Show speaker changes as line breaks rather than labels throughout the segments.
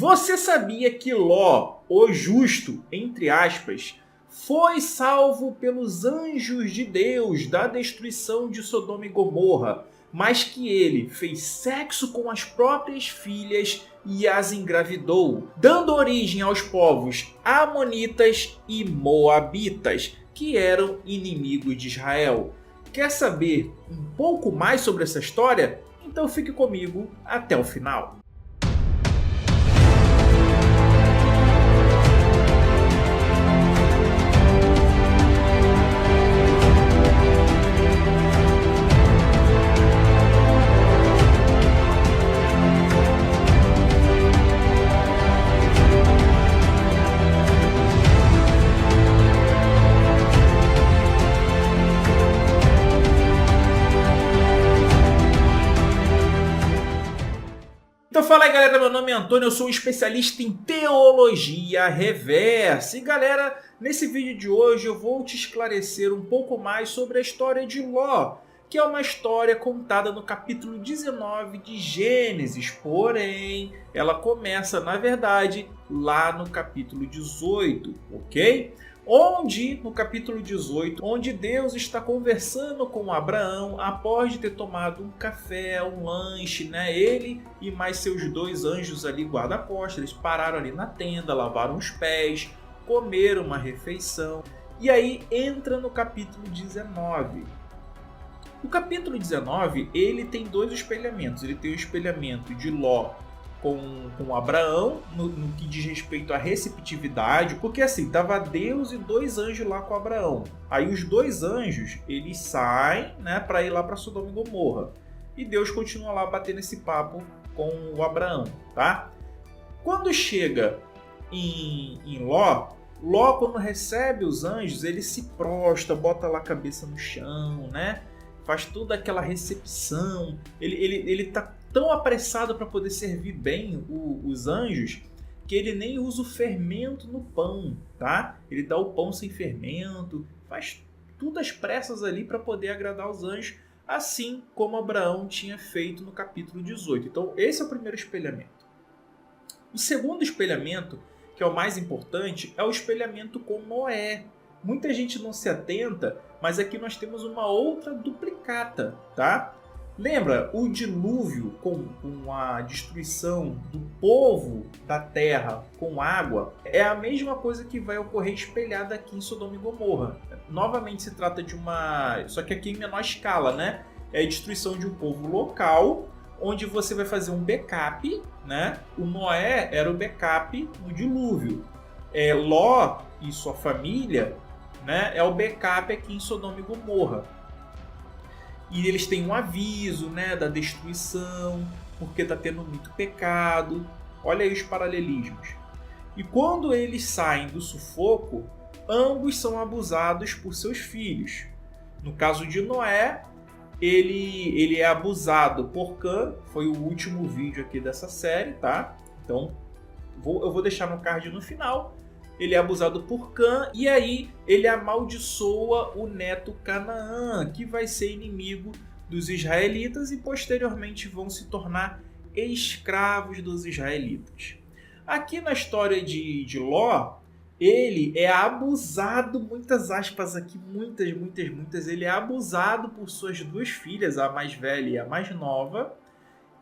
Você sabia que Ló, o justo, entre aspas, foi salvo pelos anjos de Deus da destruição de Sodoma e Gomorra, mas que ele fez sexo com as próprias filhas e as engravidou, dando origem aos povos amonitas e moabitas, que eram inimigos de Israel? Quer saber um pouco mais sobre essa história? Então fique comigo até o final. Então fala aí galera, meu nome é Antônio, eu sou um especialista em teologia reversa. E galera, nesse vídeo de hoje eu vou te esclarecer um pouco mais sobre a história de Ló, que é uma história contada no capítulo 19 de Gênesis, porém ela começa na verdade lá no capítulo 18, ok? Onde, no capítulo 18, onde Deus está conversando com Abraão após de ter tomado um café, um lanche, né? Ele e mais seus dois anjos ali guarda-costas, eles pararam ali na tenda, lavaram os pés, comeram uma refeição. E aí entra no capítulo 19. O capítulo 19, ele tem dois espelhamentos. Ele tem o espelhamento de Ló com Abraão, no que diz respeito à receptividade, porque assim, estava Deus e dois anjos lá com Abraão. Aí os dois anjos, eles saem, né, para ir lá para Sodoma e Gomorra. E Deus continua lá batendo esse papo com o Abraão, tá? Quando chega em Ló, quando recebe os anjos, ele se prostra, bota lá a cabeça no chão, né? Faz toda aquela recepção. Ele tá tão apressado para poder servir bem os anjos que ele nem usa o fermento no pão, tá? Ele dá o pão sem fermento, faz tudo às pressas ali para poder agradar os anjos, assim como Abraão tinha feito no capítulo 18. Então esse é o primeiro espelhamento. O segundo espelhamento, que é o mais importante, é o espelhamento com Noé. Muita gente não se atenta, mas aqui nós temos uma outra duplicata, tá? Lembra o dilúvio com a destruição do povo da terra com água? É a mesma coisa que vai ocorrer espelhada aqui em Sodoma e Gomorra. Novamente se trata de uma... só que aqui em menor escala, né? É a destruição de um povo local, onde você vai fazer um backup, né? O Noé era o backup no dilúvio. Ló e sua família, né, é o backup aqui em Sodoma e Gomorra. E eles têm um aviso, né, da destruição, porque está tendo muito pecado. Olha aí os paralelismos. E quando eles saem do sufoco, ambos são abusados por seus filhos. No caso de Noé, ele é abusado por Cã, foi o último vídeo aqui dessa série, tá? Então eu vou deixar no card no final. Ele é abusado por Cã e aí ele amaldiçoa o neto Canaã, que vai ser inimigo dos israelitas e posteriormente vão se tornar escravos dos israelitas. Aqui na história de Ló, ele é abusado, muitas aspas aqui, muitas, ele é abusado por suas duas filhas, a mais velha e a mais nova,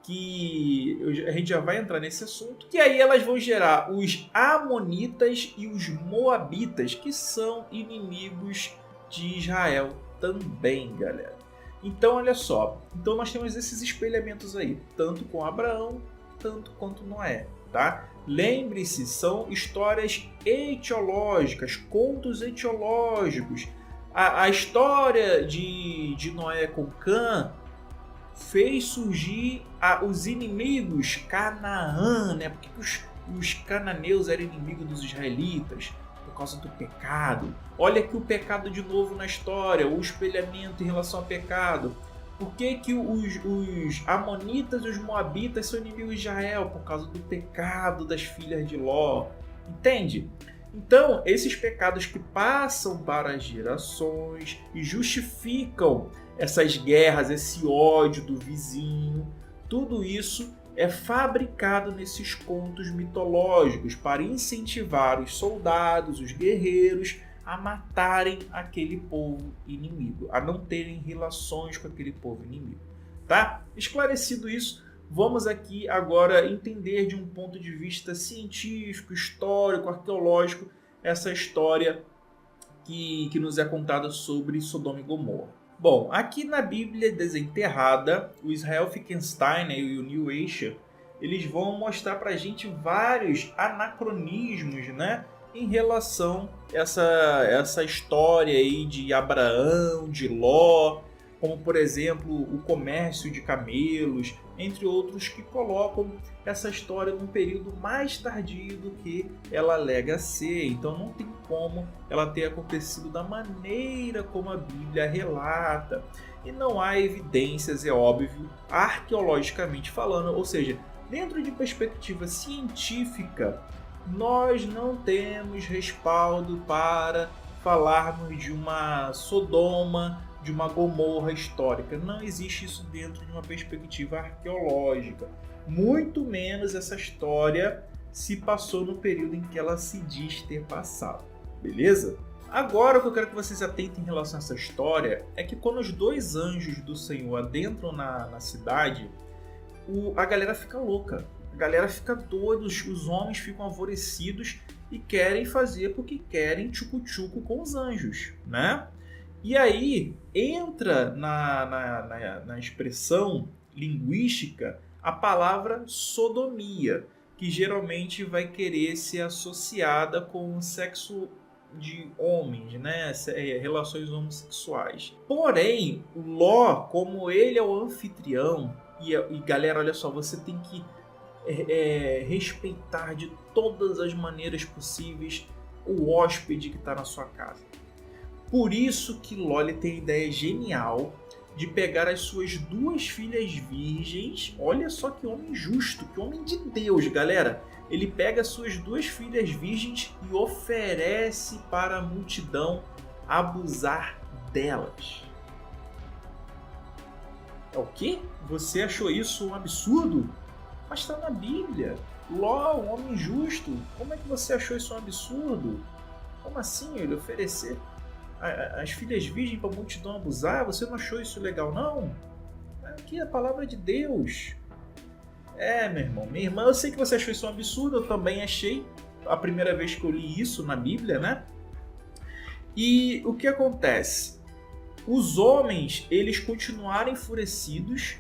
que a gente já vai entrar nesse assunto, que aí elas vão gerar os amonitas e os moabitas, que são inimigos de Israel também, galera. Então, olha só, então nós temos esses espelhamentos aí, tanto com Abraão, tanto quanto Noé, tá? Lembre-se, são histórias etiológicas, contos etiológicos. A história de Noé com Cã fez surgir os inimigos Canaã, né? Por que os cananeus eram inimigos dos israelitas? Por causa do pecado. Olha aqui o pecado de novo na história, o espelhamento em relação ao pecado. Por que os amonitas e os moabitas são inimigos de Israel? Por causa do pecado das filhas de Ló. Entende? Então, esses pecados que passam para as gerações e justificam essas guerras, esse ódio do vizinho, tudo isso é fabricado nesses contos mitológicos para incentivar os soldados, os guerreiros, a matarem aquele povo inimigo, a não terem relações com aquele povo inimigo. Tá? Esclarecido isso, vamos aqui agora entender de um ponto de vista científico, histórico, arqueológico, essa história que nos é contada sobre Sodoma e Gomorra. Bom, aqui na Bíblia Desenterrada, o Israel Finkelstein e o Neil Asher, eles vão mostrar para a gente vários anacronismos, né, em relação a essa história aí de Abraão, de Ló, como por exemplo o comércio de camelos, entre outros, que colocam essa história num período mais tardio do que ela alega ser. Então não tem como ela ter acontecido da maneira como a Bíblia relata. E não há evidências, é óbvio, arqueologicamente falando, ou seja, dentro de perspectiva científica, nós não temos respaldo para falarmos de uma Sodoma, de uma Gomorra histórica. Não existe isso dentro de uma perspectiva arqueológica. Muito menos essa história se passou no período em que ela se diz ter passado. Beleza? Agora o que eu quero que vocês atentem em relação a essa história é que quando os dois anjos do Senhor adentram na cidade, a galera fica louca. A galera fica doida, os homens ficam alvorecidos e querem fazer porque querem tchucu-tchucu com os anjos, né? E aí entra na expressão linguística a palavra sodomia, que geralmente vai querer ser associada com o sexo de homens, né? Relações homossexuais. Porém, Ló, como ele é o anfitrião, e galera, olha só, você tem que respeitar de todas as maneiras possíveis o hóspede que está na sua casa. Por isso que Ló tem a ideia genial de pegar as suas duas filhas virgens. Olha só que homem justo, que homem de Deus, galera. Ele pega as suas duas filhas virgens e oferece para a multidão abusar delas. É o quê? Você achou isso um absurdo? Mas está na Bíblia. Ló, um homem justo. Como é que você achou isso um absurdo? Como assim ele oferecer as filhas virgens para a multidão abusar? Você não achou isso legal, não? Aqui é a palavra de Deus. Meu irmão, minha irmã, eu sei que você achou isso um absurdo, eu também achei, a primeira vez que eu li isso na Bíblia, né? E o que acontece? Os homens, eles continuaram enfurecidos,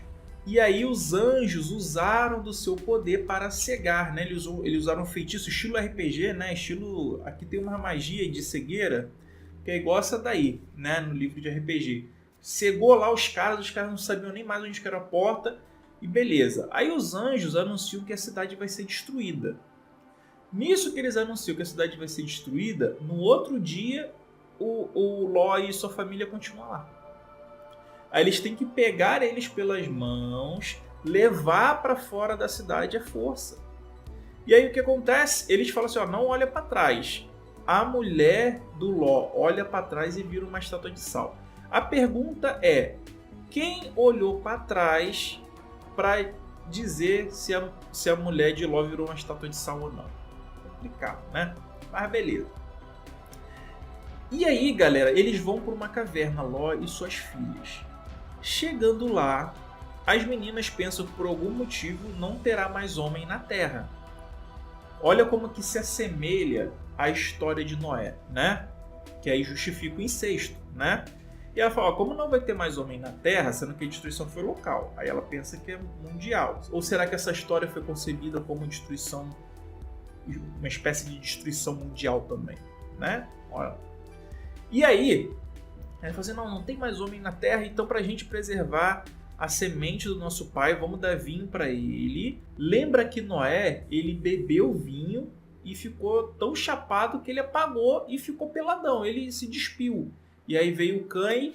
e aí os anjos usaram do seu poder para cegar, né? Eles usaram feitiço estilo RPG, né? Estilo, aqui tem uma magia de cegueira, que é igual essa daí, né? No livro de RPG. Cegou lá os caras não sabiam nem mais onde era a porta, e beleza. Aí os anjos anunciam que a cidade vai ser destruída. Nisso que eles anunciam que a cidade vai ser destruída, no outro dia o Ló e sua família continuam lá. Aí eles têm que pegar eles pelas mãos, levar para fora da cidade à força. E aí o que acontece? Eles falam assim, não olha para trás. A mulher do Ló olha para trás e vira uma estátua de sal. A pergunta é, quem olhou para trás para dizer se a mulher de Ló virou uma estátua de sal ou não? Complicado, né? Mas beleza. E aí, galera, eles vão para uma caverna, Ló e suas filhas. Chegando lá, as meninas pensam que por algum motivo não terá mais homem na Terra. Olha como que se assemelha à história de Noé, né? Que aí justifica o incesto, né? E ela fala, como não vai ter mais homem na Terra, sendo que a destruição foi local? Aí ela pensa que é mundial. Ou será que essa história foi concebida como destruição, uma espécie de destruição mundial também, né? Olha. E aí, ela fala assim, não tem mais homem na Terra, então para a gente preservar a semente do nosso pai, vamos dar vinho para ele. Lembra que Noé, ele bebeu vinho e ficou tão chapado que ele apagou e ficou peladão, ele se despiu. E aí veio o Cã e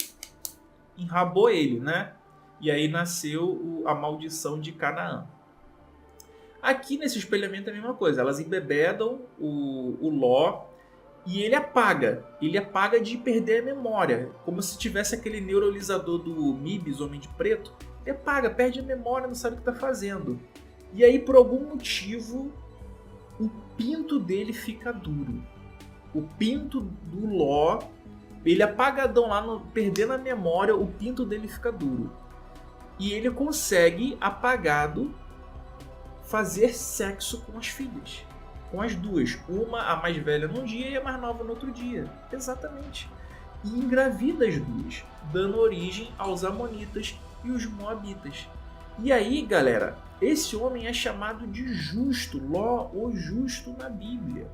enrabou ele, né? E aí nasceu a maldição de Canaã. Aqui nesse espelhamento é a mesma coisa, elas embebedam o Ló e ele apaga de perder a memória, como se tivesse aquele neuralizador do Mibis, Homem de Preto. Ele apaga, perde a memória, não sabe o que está fazendo. E aí, por algum motivo, o pinto dele fica duro. O pinto do Ló, ele apagadão lá, perdendo a memória, o pinto dele fica duro. E ele consegue, apagado, fazer sexo com as filhas. Com as duas. Uma, a mais velha num dia e a mais nova no outro dia. Exatamente. E engravida as duas, dando origem aos Amonitas e os Moabitas. E aí, galera, esse homem é chamado de justo, Ló, o justo na Bíblia.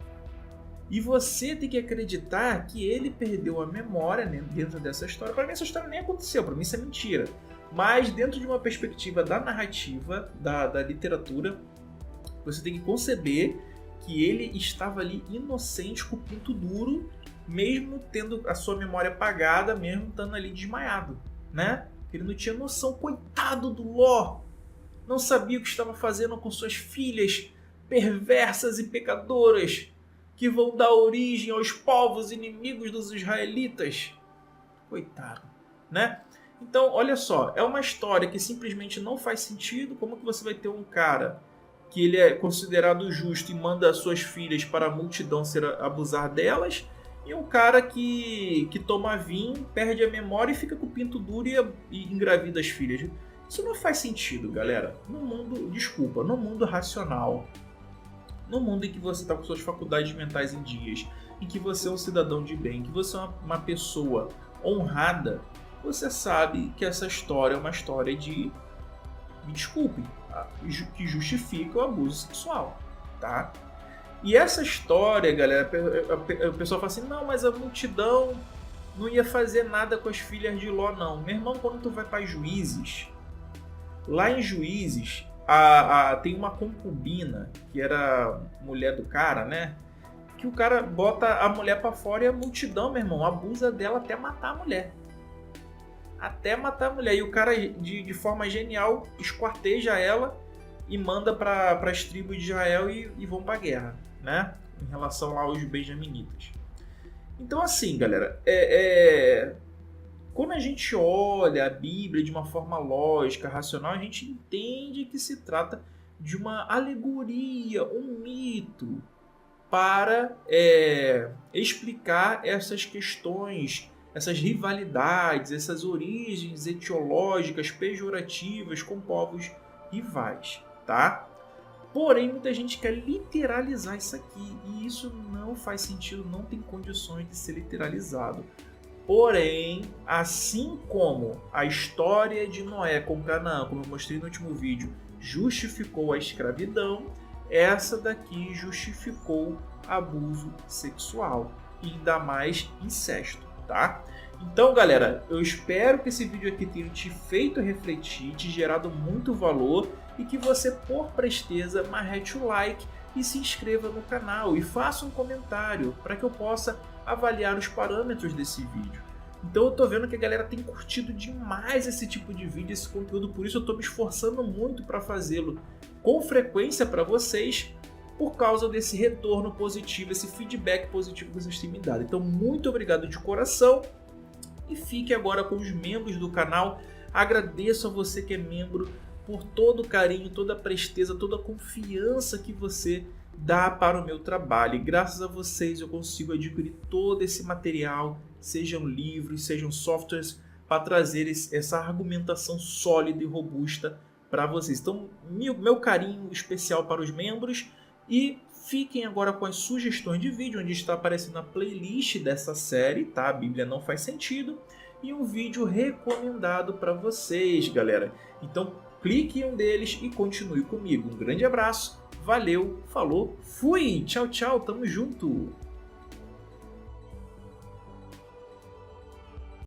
E você tem que acreditar que ele perdeu a memória, né, dentro dessa história. Para mim essa história nem aconteceu, para mim isso é mentira. Mas dentro de uma perspectiva da narrativa, da literatura, você tem que conceber que ele estava ali inocente, com o pinto duro, mesmo tendo a sua memória apagada, mesmo estando ali desmaiado, né? Ele não tinha noção, coitado do Ló! Não sabia o que estava fazendo com suas filhas perversas e pecadoras, que vão dar origem aos povos inimigos dos israelitas. Coitado, né? Então, olha só, é uma história que simplesmente não faz sentido. Como que você vai ter um cara que ele é considerado justo e manda as suas filhas para a multidão abusar delas, e um cara que toma vinho, perde a memória e fica com o pinto duro e engravida as filhas? Isso não faz sentido, galera. No mundo racional, no mundo em que você está com suas faculdades mentais em dias, em que você é um cidadão de bem, que você é uma pessoa honrada, você sabe que essa história é uma história de, me desculpe, que justifica o abuso sexual, tá? E essa história, galera, o pessoal fala assim, não, mas a multidão não ia fazer nada com as filhas de Ló, não. Meu irmão, quando tu vai para Juízes, lá em Juízes, tem uma concubina, que era mulher do cara, né? Que o cara bota a mulher para fora e a multidão, meu irmão, abusa dela até matar a mulher. Até matar a mulher. E o cara, de forma genial, esquarteja ela e manda para as tribos de Israel e vão para a guerra, né? Em relação lá aos benjaminitas. Então, assim, galera, quando a gente olha a Bíblia de uma forma lógica, racional, a gente entende que se trata de uma alegoria, um mito, para explicar essas questões, essas rivalidades, essas origens etiológicas, pejorativas com povos rivais, tá? Porém, muita gente quer literalizar isso aqui, e isso não faz sentido, não tem condições de ser literalizado. Porém, assim como a história de Noé com Canaã, como eu mostrei no último vídeo, justificou a escravidão, essa daqui justificou abuso sexual, e ainda mais incesto, tá? Então, galera, eu espero que esse vídeo aqui tenha te feito refletir, te gerado muito valor, e que você, por presteza, marrete o like e se inscreva no canal e faça um comentário para que eu possa avaliar os parâmetros desse vídeo. Então eu tô vendo que a galera tem curtido demais esse tipo de vídeo, esse conteúdo, por isso eu tô me esforçando muito para fazê-lo com frequência para vocês, por causa desse retorno positivo, esse feedback positivo que vocês têm me dado. Então muito obrigado de coração, e fique agora com os membros do canal. Agradeço a você que é membro por todo o carinho, toda a presteza, toda a confiança que você dá para o meu trabalho. E graças a vocês eu consigo adquirir todo esse material, sejam livros, sejam softwares, para trazer essa argumentação sólida e robusta para vocês. Então, meu carinho especial para os membros, e fiquem agora com as sugestões de vídeo, onde está aparecendo a playlist dessa série, tá? A Bíblia Não Faz Sentido, e um vídeo recomendado para vocês, galera. Então, clique em um deles e continue comigo. Um grande abraço, valeu, falou, fui, tchau, tchau, tamo junto!